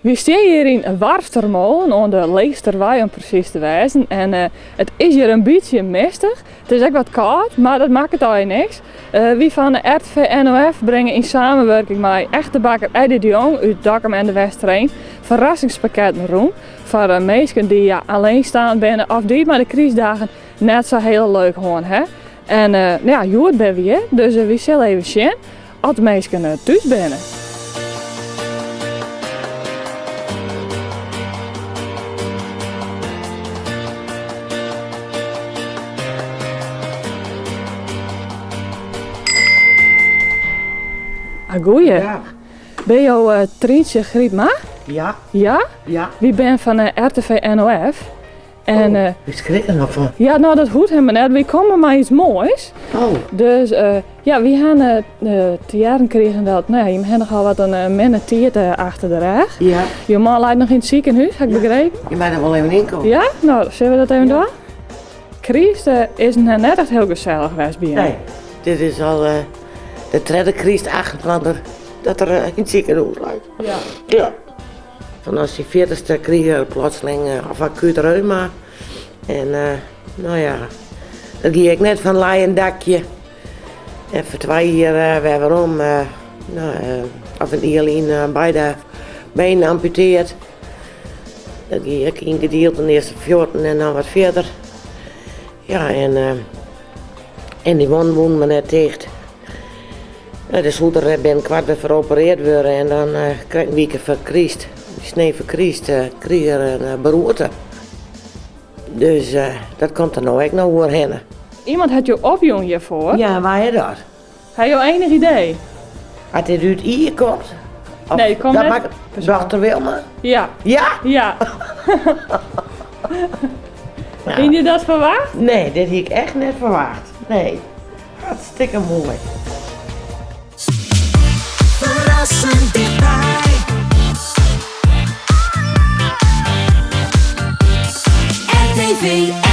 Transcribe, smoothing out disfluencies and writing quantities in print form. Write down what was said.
We staan hier in Warftermolen, aan de Leegsterwei om precies te wezen. En het is hier een beetje mistig. Het is echt wat koud, maar dat maakt het al niks. Wie van de RTV NOF brengen in samenwerking met echte bakker Eddie de Jong uit Dokkum en de Westereen verrassingspakketten rond. Voor mensen die alleenstaand zijn of die maar de crisis net zo heel leuk gewoon. Hè? En Joert ben we hier, dus we zullen even zien als de mensen thuis binnen. Goeie. Ja. Ben je Trientje Griepma? Ja. Ja? Ja. Wie ben van RTV NOF. En, Ik schrik er nog van. ja, nou dat hoeft helemaal net. We komen maar iets moois. Oh. Dus we gaan te jaren kregen dat, je hebt nogal wat een minnetiert achter de rug. Ja. Je man lijkt nog in het ziekenhuis, heb ik begrepen. Je mag er wel even in komen. Ja? Nou, zullen we dat even doen? Chris is net echt heel gezellig geweest bij je. Nee. Dit is al de derde crisis achter dat er in het ziekenhuis lijkt. Ja. Ja. Vanaf die 40ste kreeg je plotseling of acuut reuma. En dan ging ik net van laaien dakje. En voor 2 jaar weer waarom. Of een Ierlien beide benen amputeerd. Dan ging ik in gedeelte in de eerste 14 en dan wat verder. Ja, en die wond me net dicht. Dus hoe er ben kwart weer veropereerd worden en dan krijg ik een week verkriest. Die snee verkriest, kreeg er een beroerte. Dus dat komt er nou echt nog weer heen. Iemand had je opjong hiervoor. Ja, waar is dat? Heb je enig idee? Als dit uit hier komt? Of Nee, komt dat net- maakt dochter Wilma? Ja. Ja? Ja. Ja. Heb je dat verwacht? Nee, dit heb ik echt net verwacht. Nee, hartstikke mooi. Verrassend dichtbij. RTV